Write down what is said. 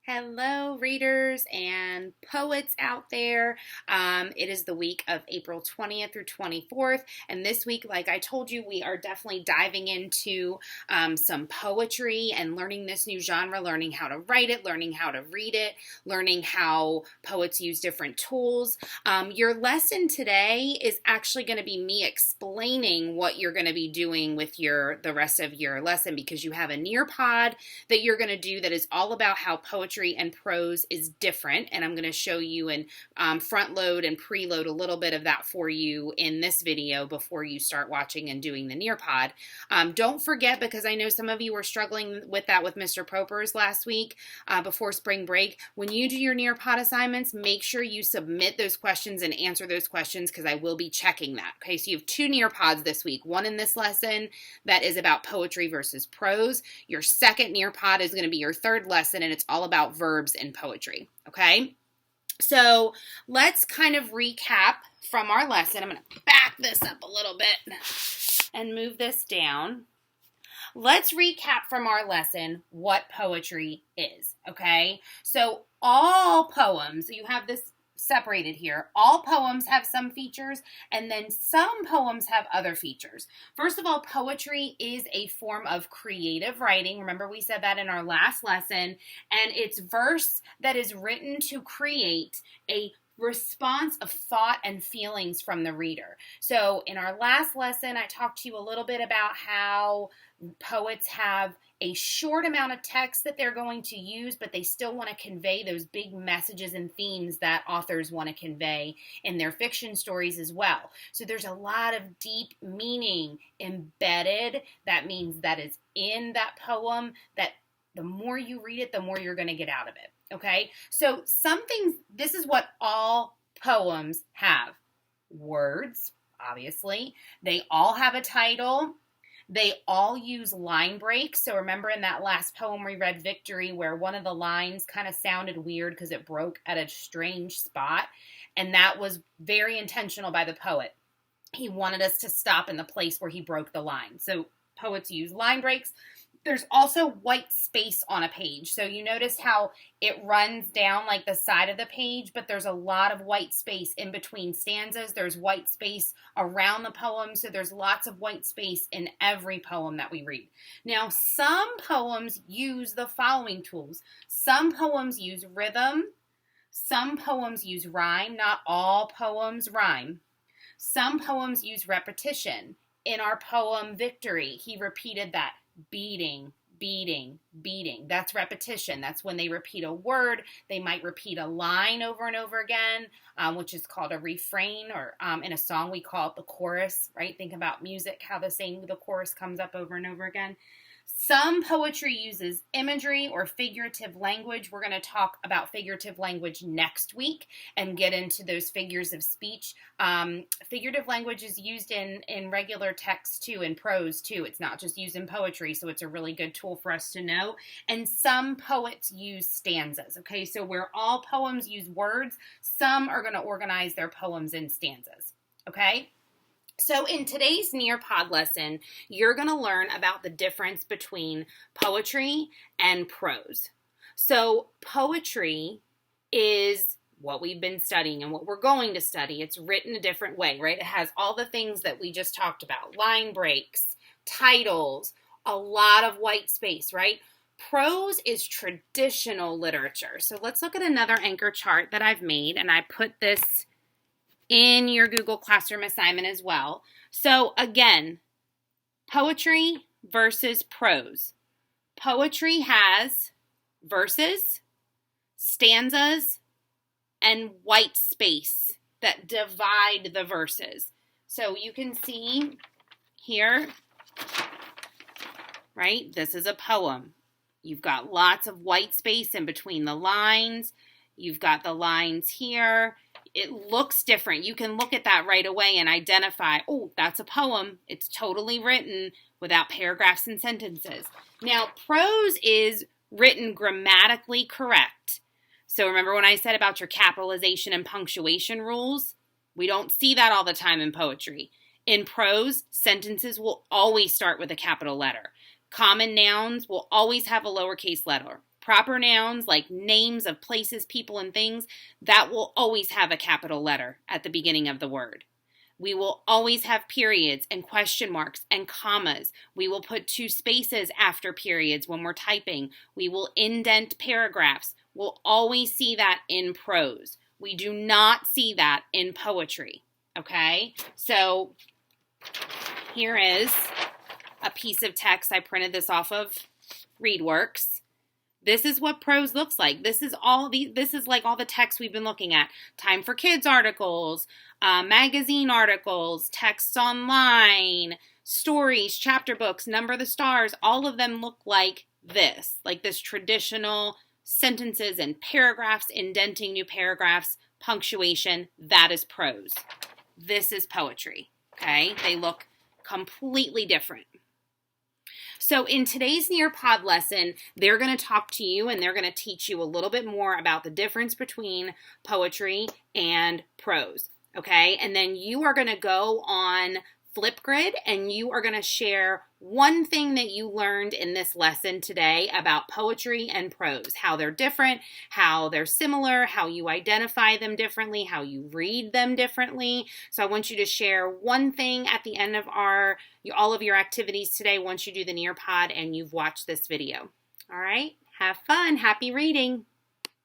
Hello, readers and poets out there. It is the week of April 20th through 24th. And this week, like I told you, we are definitely diving into some poetry and learning this new genre, learning how to write it, learning how to read it, learning how poets use different tools. Your lesson today is actually going to be me explaining what you're going to be doing with the rest of your lesson, because you have a Nearpod that you're going to do that is all about how poetry and prose is different, and I'm going to show you and front load and preload a little bit of that for you in this video before you start watching and doing the Nearpod. Don't forget, because I know some of you were struggling with that with Mr. Popers last week before spring break, when you do your Nearpod assignments, make sure you submit those questions and answer those questions, because I will be checking that. Okay, so you have two Nearpods this week, one in this lesson that is about poetry versus prose. Your second Nearpod is going to be your third lesson, and it's all about verbs in poetry, okay? So let's kind of recap from our lesson. I'm going to back this up a little bit and move this down. Let's recap from our lesson what poetry is, okay? So all poems, you have this separated here. All poems have some features, and then some poems have other features. First of all, poetry is a form of creative writing. Remember, we said that in our last lesson, and it's verse that is written to create a response of thought and feelings from the reader. So in our last lesson, I talked to you a little bit about how poets have a short amount of text that they're going to use, but they still want to convey those big messages and themes that authors want to convey in their fiction stories as well. So there's a lot of deep meaning embedded. That means that is in that poem, that the more you read it, the more you're going to get out of it. Okay, so some things, this is what all poems have. Words, obviously. They all have a title. They all use line breaks. So remember in that last poem we read, Victory, where one of the lines kind of sounded weird because it broke at a strange spot. And that was very intentional by the poet. He wanted us to stop in the place where he broke the line. So poets use line breaks. There's also white space on a page. So you notice how it runs down like the side of the page, but there's a lot of white space in between stanzas. There's white space around the poem. So there's lots of white space in every poem that we read. Now, some poems use the following tools. Some poems use rhythm. Some poems use rhyme. Not all poems rhyme. Some poems use repetition. In our poem, Victory, he repeated that. Beating, beating, beating. That's repetition. That's when they repeat a word. They might repeat a line over and over again, which is called a refrain, or in a song we call it the chorus, right? Think about music, how the chorus comes up over and over again. Some poetry uses imagery or figurative language. We're going to talk about figurative language next week and get into those figures of speech. Figurative language is used in regular text too, in prose too. It's not just used in poetry, so it's a really good tool for us to know. And some poets use stanzas, okay? So where all poems use words, some are going to organize their poems in stanzas, okay? So in today's Nearpod lesson, you're going to learn about the difference between poetry and prose. So poetry is what we've been studying and what we're going to study. It's written a different way, right? It has all the things that we just talked about, line breaks, titles, a lot of white space, right? Prose is traditional literature. So let's look at another anchor chart that I've made, and I put this in your Google Classroom assignment as well. So again, poetry versus prose. Poetry has verses, stanzas, and white space that divide the verses. So you can see here, right? This is a poem. You've got lots of white space in between the lines. You've got the lines here. It looks different. You can look at that right away and identify, oh, that's a poem. It's totally written without paragraphs and sentences. Now, prose is written grammatically correct. So remember when I said about your capitalization and punctuation rules? We don't see that all the time in poetry. In prose, sentences will always start with a capital letter. Common nouns will always have a lowercase letter. Proper nouns like names of places, people, and things, that will always have a capital letter at the beginning of the word. We will always have periods and question marks and commas. We will put 2 spaces after periods when we're typing. We will indent paragraphs. We'll always see that in prose. We do not see that in poetry, okay? So here is a piece of text. I printed this off of ReadWorks. This is what prose looks like. This is like all the text we've been looking at. Time for Kids articles, magazine articles, texts online, stories, chapter books, Number the Stars. All of them look like this traditional sentences and paragraphs, indenting new paragraphs, punctuation. That is prose. This is poetry, okay? They look completely different. So in today's Nearpod lesson, they're going to talk to you and they're going to teach you a little bit more about the difference between poetry and prose, okay? And then you are going to go on Flipgrid and you are going to share one thing that you learned in this lesson today about poetry and prose, how they're different, how they're similar, how you identify them differently, how you read them differently. So I want you to share one thing at the end of all of your activities today once you do the Nearpod and you've watched this video. All right, have fun. Happy reading.